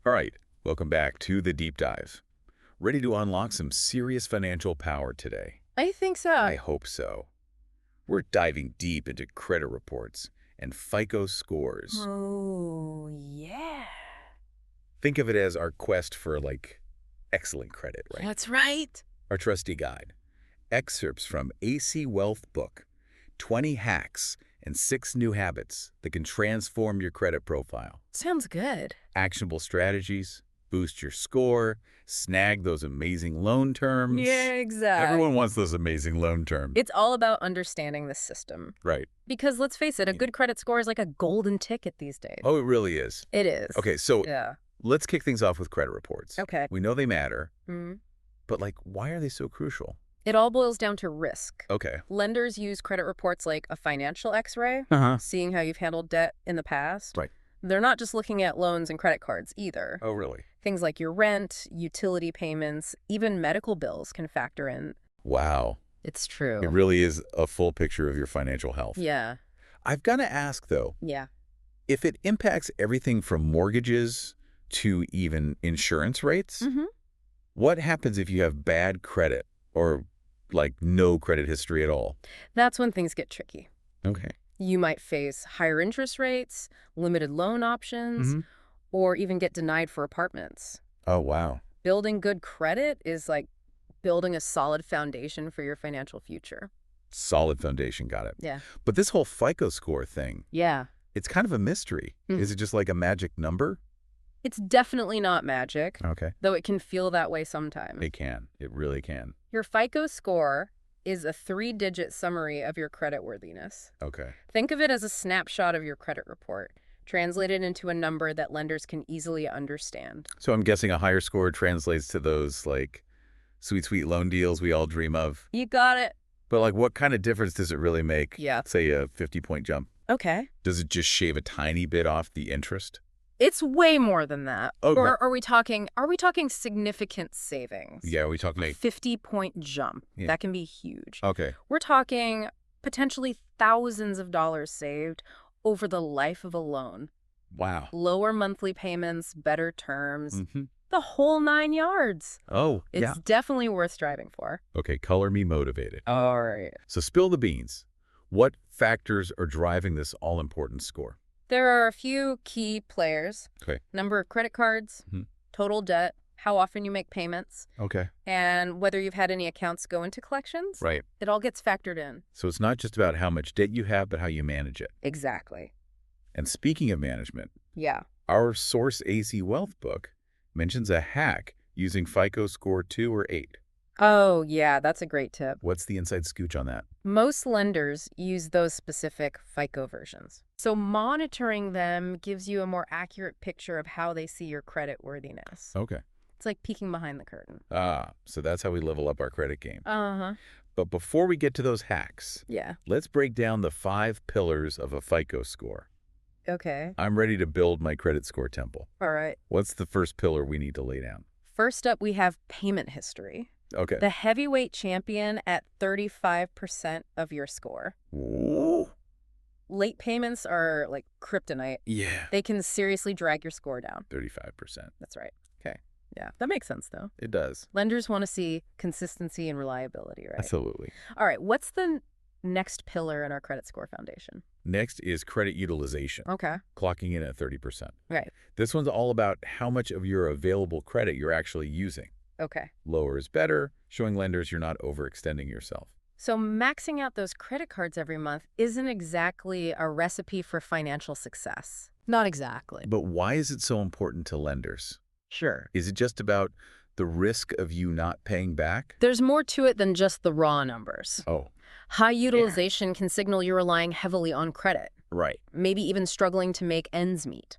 All right, welcome back to the deep dive. Ready to unlock some serious financial power today? I think so. I hope so. We're diving deep into credit reports and FICO scores. Oh, yeah. Think of it as our quest for, excellent credit, right? That's right. Our trusty guide. Excerpts from AC Wealth book, 20 hacks and 6 new habits that can transform your credit profile. Sounds good. Actionable strategies, boost your score, snag those amazing loan terms. Yeah, exactly. Everyone wants those amazing loan terms. It's all about understanding the system. Right. Because let's face it, a good credit score is like a golden ticket these days. Oh, it really is. It is. Okay, so Yeah. let's kick things off with credit reports. Okay. We know they matter, Mhm. but why are they so crucial? It all boils down to risk. Okay. Lenders use credit reports like a financial x-ray, Uh-huh. seeing how you've handled debt in the past. Right. They're not just looking at loans and credit cards either. Oh, really? Things like your rent, utility payments, even medical bills can factor in. Wow. It's true. It really is a full picture of your financial health. Yeah. I've got to ask, though, Yeah. if it impacts everything from mortgages to even insurance rates, Mm-hmm. what happens if you have bad credit or, no credit history at all? That's when things get tricky. Okay. You might face higher interest rates, limited loan options, Mm-hmm. or even get denied for apartments. Oh, wow. Building good credit is like building a solid foundation for your financial future. Solid foundation, got it. Yeah. But this whole FICO score thing, Yeah. it's kind of a mystery. Hmm. Is it just like a magic number? It's definitely not magic, Okay. though it can feel that way sometimes. It can. It really can. Your FICO score is a 3-digit summary of your creditworthiness. Okay. Think of it as a snapshot of your credit report, translated into a number that lenders can easily understand. So I'm guessing a higher score translates to those, sweet, sweet loan deals we all dream of. You got it. But, what kind of difference does it really make? Yeah. Say a 50-point jump. Okay. Does it just shave a tiny bit off the interest? It's way more than that. Okay. Or are we talking significant savings? Yeah, are we talking 50-point jump. Yeah. That can be huge. Okay. We're talking potentially thousands of dollars saved over the life of a loan. Wow. Lower monthly payments, better terms, Mm-hmm. the whole 9 yards. Oh, It's yeah. definitely worth striving for. Okay, color me motivated. All right. So spill the beans. What factors are driving this all-important score? There are a few key players. Okay. Number of credit cards, Mhm. total debt, how often you make payments, Okay. and whether you've had any accounts go into collections. Right. It all gets factored in. So it's not just about how much debt you have, but how you manage it. Exactly. And speaking of management, Yeah. our Source AC Wealth book mentions a hack using FICO score 2 or 8. Oh, yeah, that's a great tip. What's the inside scooch on that? Most lenders use those specific FICO versions. So monitoring them gives you a more accurate picture of how they see your credit worthiness. Okay. It's like peeking behind the curtain. Ah, so that's how we level up our credit game. Uh-huh. But before we get to those hacks, Yeah. let's break down the 5 pillars of a FICO score. Okay. I'm ready to build my credit score temple. All right. What's the first pillar we need to lay down? First up, we have payment history. Okay. The heavyweight champion at 35% of your score. Ooh. Late payments are like kryptonite. Yeah. They can seriously drag your score down. 35%. That's right. Okay. Yeah, that makes sense, though. It does. Lenders want to see consistency and reliability, right? Absolutely. All right, what's the next pillar in our credit score foundation? Next is credit utilization, Okay. clocking in at 30%. Right. This one's all about how much of your available credit you're actually using. Okay. Lower is better, showing lenders you're not overextending yourself. So maxing out those credit cards every month isn't exactly a recipe for financial success. Not exactly. But why is it so important to lenders? Sure. Is it just about the risk of you not paying back? There's more to it than just the raw numbers. Oh, High utilization can signal you're relying heavily on credit, right. maybe even struggling to make ends meet.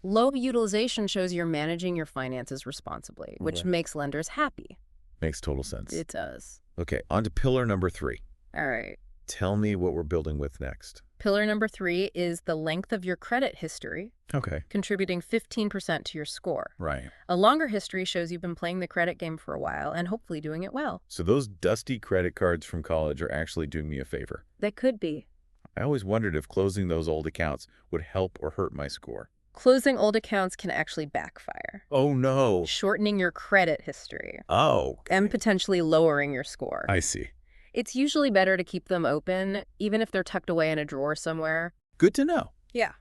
Low utilization shows you're managing your finances responsibly, which Right. makes lenders happy. Makes total sense. It does. Okay, on to pillar number 3. All right. Tell me what we're building with next. Pillar number 3 is the length of your credit history, Okay. contributing 15% to your score. Right. A longer history shows you've been playing the credit game for a while and hopefully doing it well. So those dusty credit cards from college are actually doing me a favor. That could be. I always wondered if closing those old accounts would help or hurt my score. Closing old accounts can actually backfire, Oh, no. shortening your credit history Oh, and okay. potentially lowering your score. I see. It's usually better to keep them open, even if they're tucked away in a drawer somewhere. Good to know. Yeah.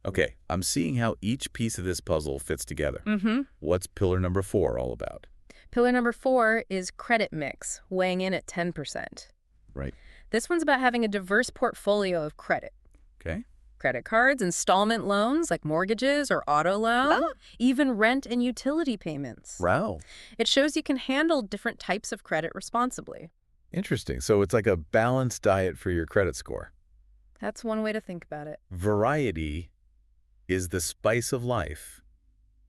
Okay, I'm seeing how each piece of this puzzle fits together. Mm-hmm. What's pillar number 4 all about? Pillar number 4 is credit mix, weighing in at 10%. Right. This one's about having a diverse portfolio of credit. Okay. Credit cards, installment loans like mortgages or auto loan, even rent and utility payments. Wow. It shows you can handle different types of credit responsibly. Interesting. So it's like a balanced diet for your credit score. That's one way to think about it. Variety is the spice of life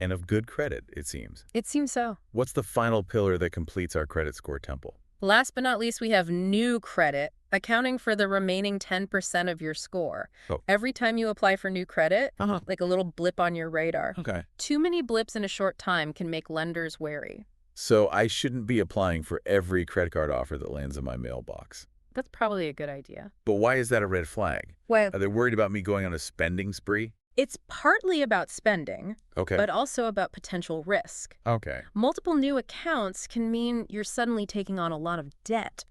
and of good credit, it seems. It seems so. What's the final pillar that completes our credit score temple? Last but not least, we have new credit, accounting for the remaining 10% of your score. Oh. Every time you apply for new credit, Uh-huh. like a little blip on your radar. Okay. Too many blips in a short time can make lenders wary. So I shouldn't be applying for every credit card offer that lands in my mailbox. That's probably a good idea. But why is that a red flag? Well, Are they worried about me going on a spending spree? it's partly about spending, Okay. but also about potential risk. Okay. Multiple new accounts can mean you're suddenly taking on a lot of debt,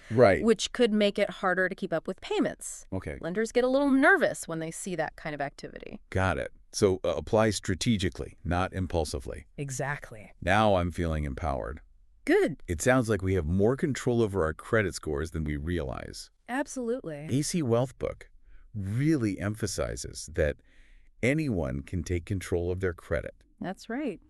Right. which could make it harder to keep up with payments. Okay. Lenders get a little nervous when they see that kind of activity. Got it. So apply strategically, not impulsively. Exactly. Now I'm feeling empowered. Good. It sounds like we have more control over our credit scores than we realize. Absolutely. AC Wealth Book really emphasizes that anyone can take control of their credit. That's right.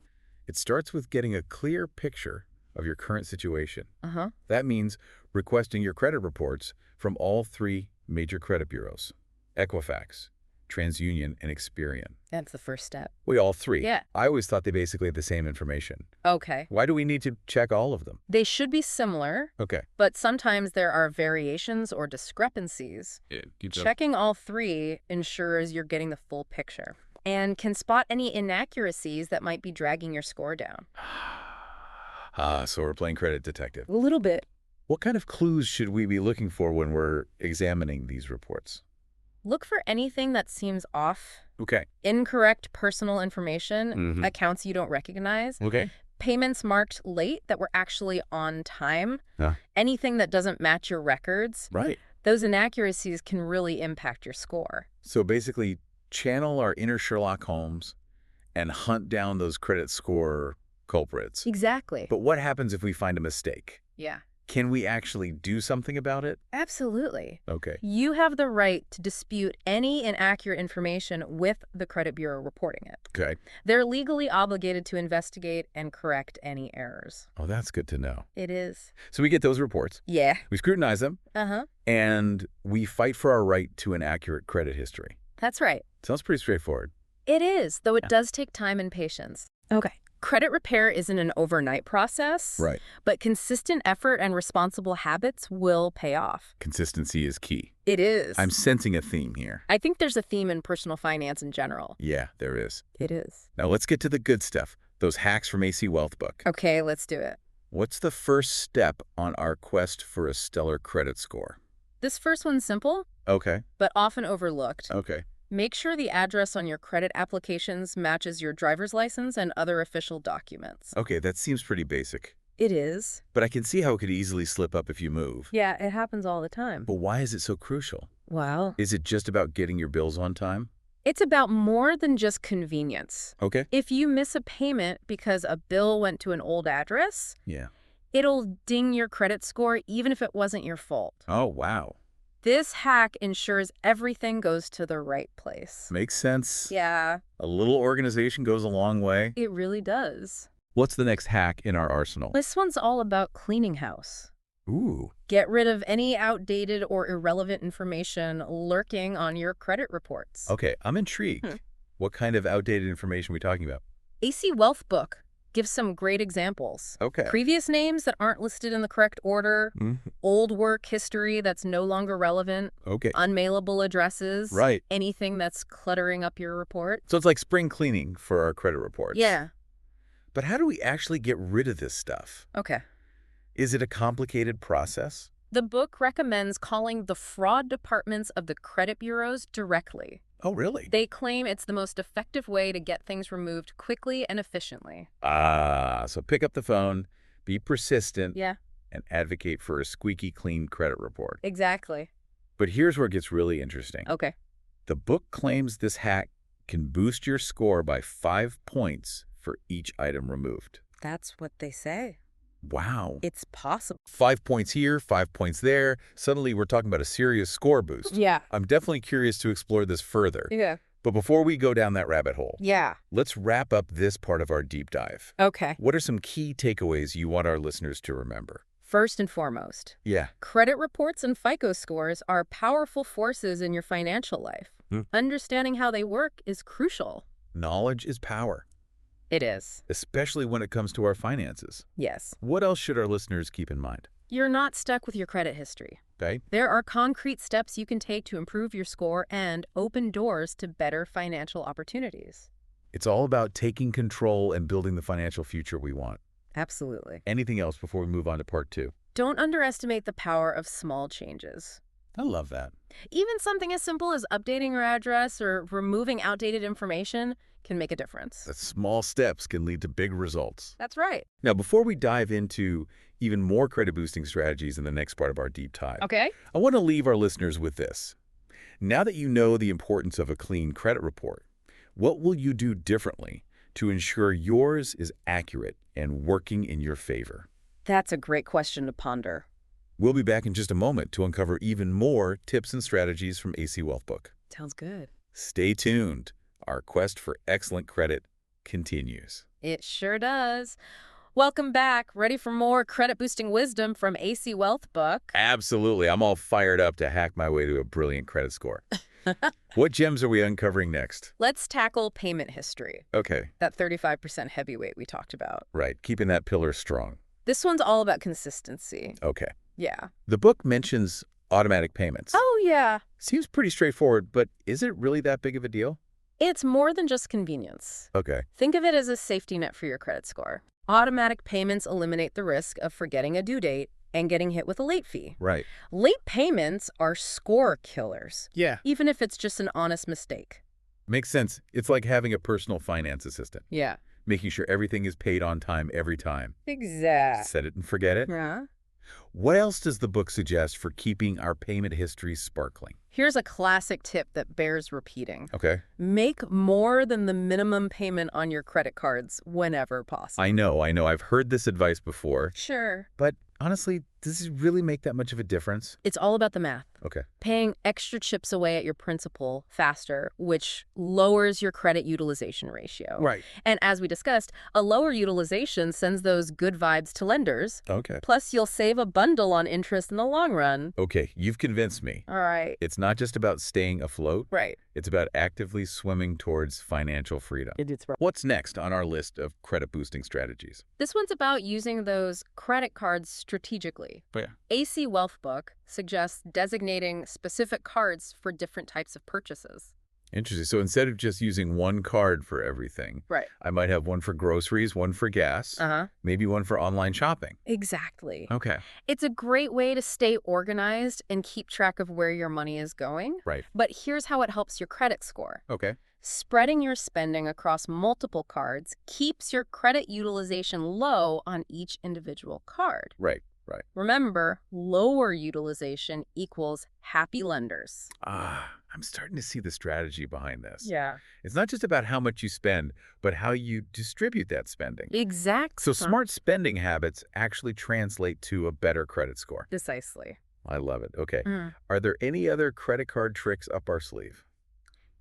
It starts with getting a clear picture of your current situation. Uh-huh. That means requesting your credit reports from all 3 major credit bureaus: Equifax, TransUnion, and Experian. That's the first step. We all 3. Yeah. I always thought they basically had the same information. Okay. Why do we need to check all of them? They should be similar, Okay. but sometimes there are variations or discrepancies. Checking all 3 ensures you're getting the full picture and can spot any inaccuracies that might be dragging your score down. So we're playing credit detective. A little bit. What kind of clues should we be looking for when we're examining these reports? Look for anything that seems off. Okay. Incorrect personal information, Mhm. accounts you don't recognize, Okay. payments marked late that were actually on time, Yeah. anything that doesn't match your records. Right. Those inaccuracies can really impact your score. So basically, channel our inner Sherlock Holmes and hunt down those credit score culprits. Exactly. But what happens if we find a mistake? Yeah. Can we actually do something about it? Absolutely. Okay. You have the right to dispute any inaccurate information with the credit bureau reporting it. Okay. They're legally obligated to investigate and correct any errors. Oh, that's good to know. It is. So we get those reports, Yeah. we scrutinize them, Uh-huh. and we fight for our right to an accurate credit history. That's right. Sounds pretty straightforward. It is, though it Yeah. does take time and patience. Okay. Credit repair isn't an overnight process, Right. but consistent effort and responsible habits will pay off. Consistency is key. It is. I'm sensing a theme here. I think there's a theme in personal finance in general. Yeah, there is. It is. Now let's get to the good stuff, those hacks from AC Wealth Book. Okay, let's do it. What's the first step on our quest for a stellar credit score? This first one's simple, Okay. but often overlooked. Okay. Make sure the address on your credit applications matches your driver's license and other official documents. Okay, that seems pretty basic. It is. But I can see how it could easily slip up if you move. Yeah, it happens all the time. But why is it so crucial? Wow. Is it just about getting your bills on time? It's about more than just convenience. Okay. If you miss a payment because a bill went to an old address, Yeah. it'll ding your credit score even if it wasn't your fault. Oh, wow. This hack ensures everything goes to the right place. Makes sense. Yeah, A little organization goes a long way. it really does. What's the next hack in our arsenal? This one's all about cleaning house. Ooh. Get rid of any outdated or irrelevant information lurking on your credit reports. Okay, I'm intrigued. What kind of outdated information are we talking about? AC Wealth Book gives some great examples. Okay. Previous names that aren't listed in the correct order, old work history that's no longer relevant, Okay. unmailable addresses, Right. anything that's cluttering up your report. So it's like spring cleaning for our credit reports. Yeah. But how do we actually get rid of this stuff? Okay. Is it a complicated process? The book recommends calling the fraud departments of the credit bureaus directly. Oh, really? They claim it's the most effective way to get things removed quickly and efficiently. Ah, so pick up the phone, be persistent, Yeah, and advocate for a squeaky clean credit report. exactly. But here's where it gets really interesting. Okay. The book claims this hack can boost your score by 5 points for each item removed. That's what they say. Wow. It's possible. 5 points here, 5 points there. Suddenly, we're talking about a serious score boost. Yeah. I'm definitely curious to explore this further. Yeah. But before we go down that rabbit hole, Yeah. let's wrap up this part of our deep dive. Okay. What are some key takeaways you want our listeners to remember? First and foremost, Yeah. credit reports and FICO scores are powerful forces in your financial life. Understanding how they work is crucial. Knowledge is power, It is. especially when it comes to our finances. Yes. What else should our listeners keep in mind? You're not stuck with your credit history. Okay? There are concrete steps you can take to improve your score and open doors to better financial opportunities. It's all about taking control and building the financial future we want. Absolutely. Anything else before we move on to part 2? Don't underestimate the power of small changes. I love that. Even something as simple as updating your address or removing outdated information can make a difference. That small steps can lead to big results. That's right. Now, before we dive into even more credit boosting strategies in the next part of our deep dive, Okay. I want to leave our listeners with this. Now that you know the importance of a clean credit report, what will you do differently to ensure yours is accurate and working in your favor? That's a great question to ponder. We'll be back in just a moment to uncover even more tips and strategies from AC Wealth Book. Sounds good. Stay tuned. Our quest for excellent credit continues. It sure does. Welcome back. Ready for more credit-boosting wisdom from AC Wealth Book? Absolutely. I'm all fired up to hack my way to a brilliant credit score. What gems are we uncovering next? Let's tackle payment history, Okay, that 35% heavyweight we talked about. right. Keeping that pillar strong. This one's all about consistency. Okay. Yeah. The book mentions automatic payments. Oh, yeah. Seems pretty straightforward, but is it really that big of a deal? It's more than just convenience. Okay. Think of it as a safety net for your credit score. Automatic payments eliminate the risk of forgetting a due date and getting hit with a late fee. Right. Late payments are score killers, Yeah. even if it's just an honest mistake. Makes sense. It's like having a personal finance assistant, Yeah. making sure everything is paid on time every time. Exact. Set it and forget it. Yeah. What else does the book suggest for keeping our payment history sparkling? Here's a classic tip that bears repeating. Okay. Make more than the minimum payment on your credit cards whenever possible. I know. I've heard this advice before, Sure. but honestly, does it really make that much of a difference? It's all about the math. Okay. Paying extra chips away at your principal faster, which lowers your credit utilization ratio. Right. And as we discussed, a lower utilization sends those good vibes to lenders. Okay. Plus, you'll save a bundle on interest in the long run. Okay, you've convinced me. All right. It's not just about staying afloat. Right. It's about actively swimming towards financial freedom. It's right. What's next on our list of credit-boosting strategies? This one's about using those credit cards strategically. Oh, yeah. AC Wealth Book suggests designating specific cards for different types of purchases. Interesting. So instead of just using one card for everything, Right. I might have one for groceries, one for gas, Uh-huh. maybe one for online shopping. Exactly. Okay. It's a great way to stay organized and keep track of where your money is going. Right. But here's how it helps your credit score. Okay. Spreading your spending across multiple cards keeps your credit utilization low on each individual card. Right. Right. Remember, lower utilization equals happy lenders. I'm starting to see the strategy behind this. Yeah. It's not just about how much you spend, but how you distribute that spending. Exactly. So smart spending habits actually translate to a better credit score. Precisely. I love it. Okay. Mm. Are there any other credit card tricks up our sleeve?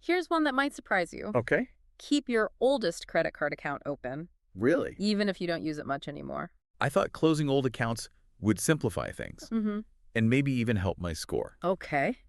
Here's one that might surprise you. Okay. Keep your oldest credit card account open, Really? even if you don't use it much anymore. I thought closing old accounts would simplify things Mm-hmm. and maybe even help my score. Okay.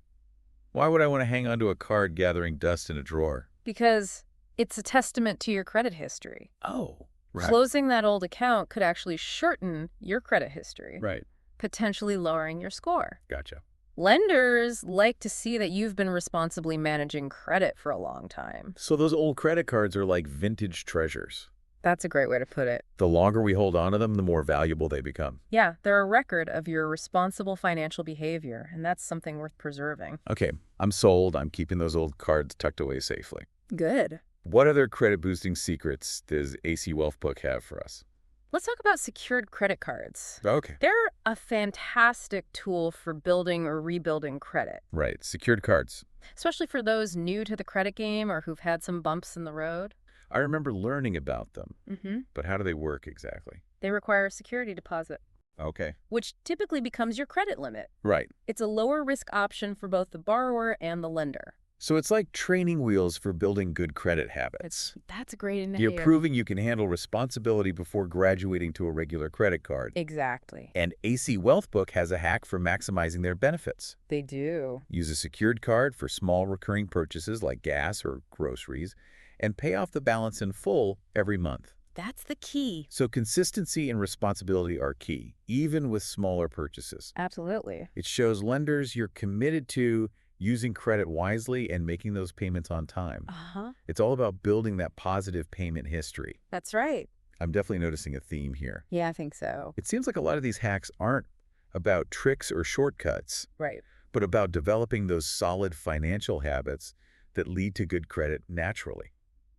Why would I want to hang onto a card gathering dust in a drawer? Because it's a testament to your credit history. Oh, right. Closing that old account could actually shorten your credit history, Right. potentially lowering your score. Gotcha. Lenders like to see that you've been responsibly managing credit for a long time. So those old credit cards are like vintage treasures. That's a great way to put it. The longer we hold on to them, the more valuable they become. Yeah, they're a record of your responsible financial behavior, and that's something worth preserving. Okay, I'm sold. I'm keeping those old cards tucked away safely. Good. What other credit-boosting secrets does AC Wealth Book have for us? Let's talk about secured credit cards. Okay. They're a fantastic tool for building or rebuilding credit, Right, secured cards. especially for those new to the credit game or who've had some bumps in the road. I remember learning about them, Mm-hmm. but how do they work exactly? They require a security deposit, Okay. which typically becomes your credit limit. Right. It's a lower risk option for both the borrower and the lender. So it's like training wheels for building good credit habits. That's a great You're name. proving you can handle responsibility before graduating to a regular credit card. Exactly. And AC Wealth Book has a hack for maximizing their benefits. They do. Use a secured card for small recurring purchases like gas or groceries, and pay off the balance in full every month. That's the key. So consistency and responsibility are key, even with smaller purchases. Absolutely. It shows lenders you're committed to using credit wisely and making those payments on time. Uh-huh. It's all about building that positive payment history. That's right. I'm definitely noticing a theme here. Yeah, I think so. It seems like a lot of these hacks aren't about tricks or shortcuts, Right. but about developing those solid financial habits that lead to good credit naturally.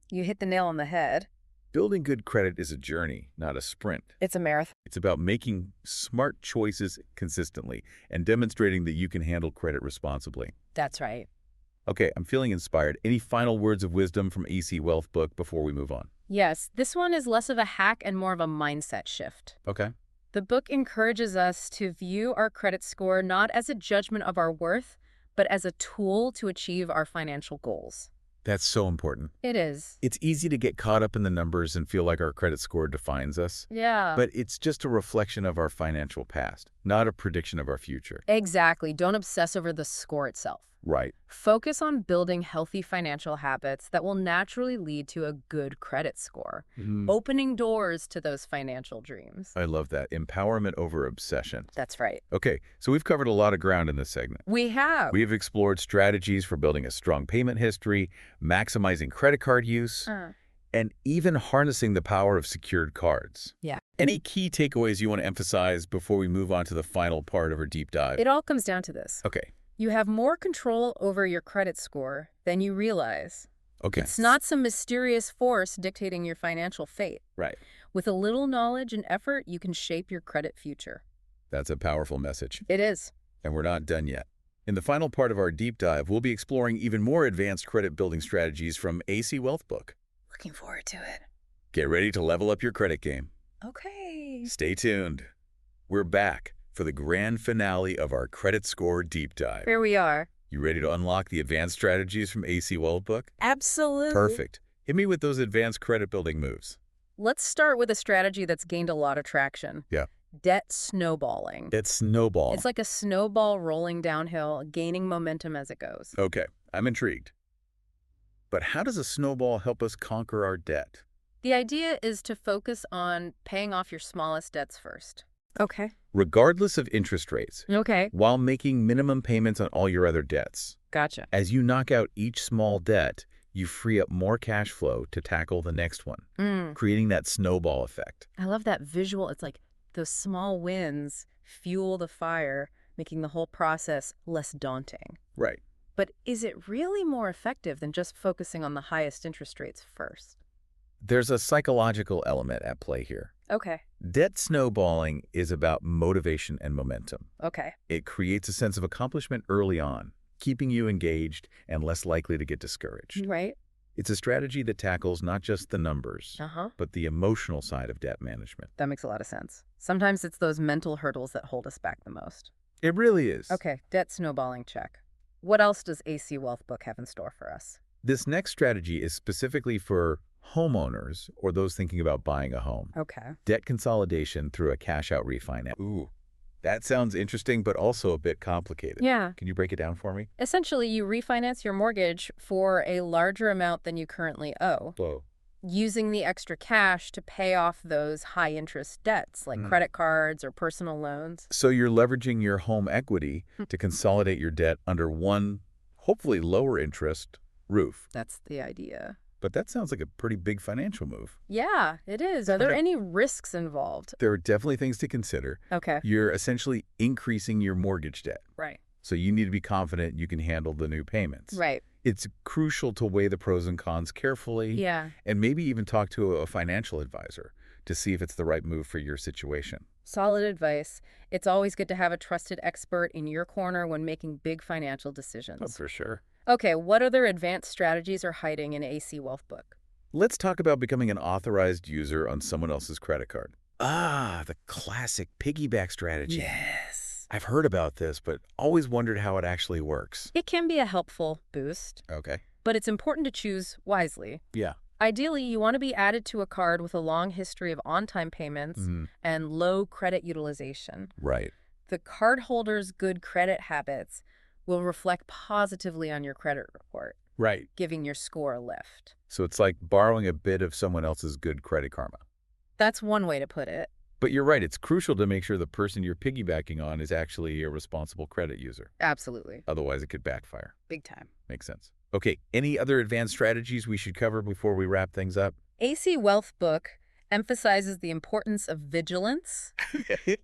You hit the nail on the head. Building good credit is a journey, not a sprint. It's a marathon. It's about making smart choices consistently and demonstrating that you can handle credit responsibly. That's right. Okay, I'm feeling inspired. Any final words of wisdom from AC Wealth Book before we move on? Yes, this one is less of a hack and more of a mindset shift. Okay. The book encourages us to view our credit score not as a judgment of our worth, but as a tool to achieve our financial goals. That's so important. It is. It's easy to get caught up in the numbers and feel like our credit score defines us, Yeah. but it's just a reflection of our financial past, not a prediction of our future. Exactly. Don't obsess over the score itself. Right. Focus on building healthy financial habits that will naturally lead to a good credit score, opening doors to those financial dreams. I love that. Empowerment over obsession. That's right. Okay, so we've covered a lot of ground in this segment. We have. We've explored strategies for building a strong payment history, maximizing credit card use, and even harnessing the power of secured cards. Yeah. Any key takeaways you want to emphasize before we move on to the final part of our deep dive? It all comes down to this. Okay. You have more control over your credit score than you realize. Okay. It's not some mysterious force dictating your financial fate. Right. With a little knowledge and effort, you can shape your credit future. That's a powerful message. It is. And we're not done yet. In the final part of our deep dive, we'll be exploring even more advanced credit building strategies from AC Wealth Book. Looking forward to it. Get ready to level up your credit game. Okay. Stay tuned. We're back for the grand finale of our credit score deep dive. Here we are. You ready to unlock the advanced strategies from AC Wealth Book? Absolutely. Perfect. Hit me with those advanced credit building moves. Let's start with a strategy that's gained a lot of traction. Yeah. Debt snowballing. It's snowball. It's like a snowball rolling downhill, gaining momentum as it goes. Okay, I'm intrigued. But how does a snowball help us conquer our debt? The idea is to focus on paying off your smallest debts first. Okay. Regardless of interest rates, Okay. while making minimum payments on all your other debts. Gotcha. As you knock out each small debt, you free up more cash flow to tackle the next one, creating that snowball effect. I love that visual. It's like those small wins fuel the fire, making the whole process less daunting. Right. But is it really more effective than just focusing on the highest interest rates first? There's a psychological element at play here. Okay. Debt snowballing is about motivation and momentum. Okay. It creates a sense of accomplishment early on, keeping you engaged and less likely to get discouraged. Right. It's a strategy that tackles not just the numbers, but the emotional side of debt management. That makes a lot of sense. Sometimes it's those mental hurdles that hold us back the most. It really is. Okay, debt snowballing check. What else does AC Wealth Book have in store for us? This next strategy is specifically for homeowners or those thinking about buying a home. Okay. Debt consolidation through a cash-out refinance. Ooh, that sounds interesting, but also a bit complicated. Yeah. Can you break it down for me? Essentially, you refinance your mortgage for a larger amount than you currently owe, Whoa. using the extra cash to pay off those high-interest debts like credit cards or personal loans. So you're leveraging your home equity to consolidate your debt under one, hopefully lower interest, roof. That's the idea. But that sounds like a pretty big financial move. Yeah, it is. Are there any risks involved? There are definitely things to consider. Okay. You're essentially increasing your mortgage debt. Right. So you need to be confident you can handle the new payments. Right. It's crucial to weigh the pros and cons carefully. Yeah. And maybe even talk to a financial advisor to see if it's the right move for your situation. Solid advice. It's always good to have a trusted expert in your corner when making big financial decisions. For sure. Okay, what other advanced strategies are hiding in AC Wealth Book? Let's talk about becoming an authorized user on someone else's credit card. Ah, the classic piggyback strategy. Yes. I've heard about this, but always wondered how it actually works. It can be a helpful boost, Okay. but it's important to choose wisely. Yeah. Ideally, you want to be added to a card with a long history of on-time payments and low credit utilization. Right. The cardholder's good credit habits will reflect positively on your credit report, Right. giving your score a lift. So it's like borrowing a bit of someone else's good credit karma. That's one way to put it. But you're right, it's crucial to make sure the person you're piggybacking on is actually a responsible credit user. Absolutely. Otherwise, it could backfire. Big time. Makes sense. Okay, any other advanced strategies we should cover before we wrap things up? AC Wealth Book emphasizes the importance of vigilance.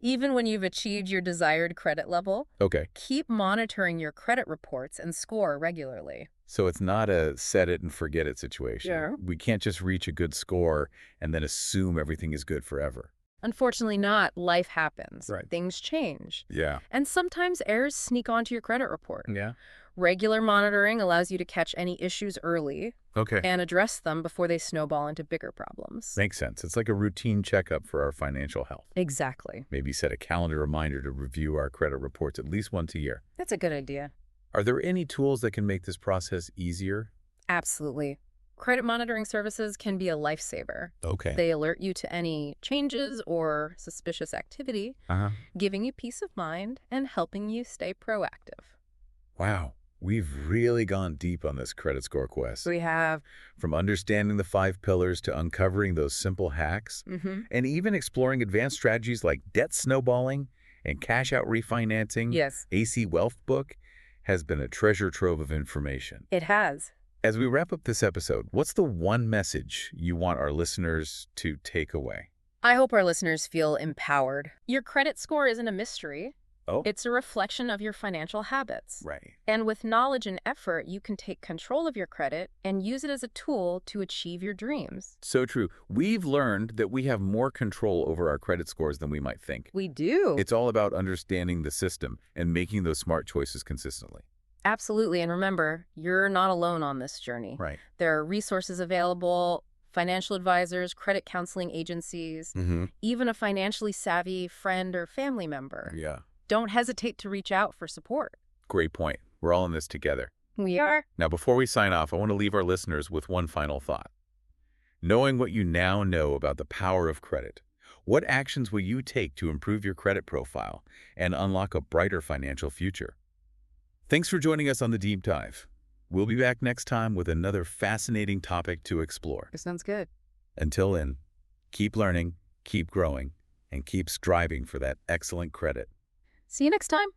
Even when you've achieved your desired credit level, Okay, keep monitoring your credit reports and score regularly. so it's not a set it and forget it situation. Yeah. We can't just reach a good score and then assume everything is good forever. Unfortunately not. Life happens. Right. Things change. Yeah. And sometimes errors sneak onto your credit report. Yeah. Regular monitoring allows you to catch any issues early Okay. and address them before they snowball into bigger problems. Makes sense. It's like a routine checkup for our financial health. Exactly. Maybe set a calendar reminder to review our credit reports at least once a year. That's a good idea. Are there any tools that can make this process easier? Absolutely. Credit monitoring services can be a lifesaver. Okay. They alert you to any changes or suspicious activity, giving you peace of mind and helping you stay proactive. Wow. We've really gone deep on this credit score quest. We have. From understanding the 5 pillars to uncovering those simple hacks, and even exploring advanced strategies like debt snowballing and cash-out refinancing. Yes, AC Wealth Book has been a treasure trove of information. it has. As we wrap up this episode, what's the one message you want our listeners to take away? I hope our listeners feel empowered. Your credit score isn't a mystery. Oh, It's a reflection of your financial habits. right. And with knowledge and effort, you can take control of your credit and use it as a tool to achieve your dreams. So true. We've learned that we have more control over our credit scores than we might think. We do. It's all about understanding the system and making those smart choices consistently. Absolutely. And remember, you're not alone on this journey. Right. There are resources available, financial advisors, credit counseling agencies, even a financially savvy friend or family member. Yeah. Don't hesitate to reach out for support. Great point. We're all in this together. We are. Now, before we sign off, I want to leave our listeners with one final thought. Knowing what you now know about the power of credit, what actions will you take to improve your credit profile and unlock a brighter financial future? Thanks for joining us on The Deep Dive. We'll be back next time with another fascinating topic to explore. It sounds good. Until then, keep learning, keep growing, and keep striving for that excellent credit. See you next time.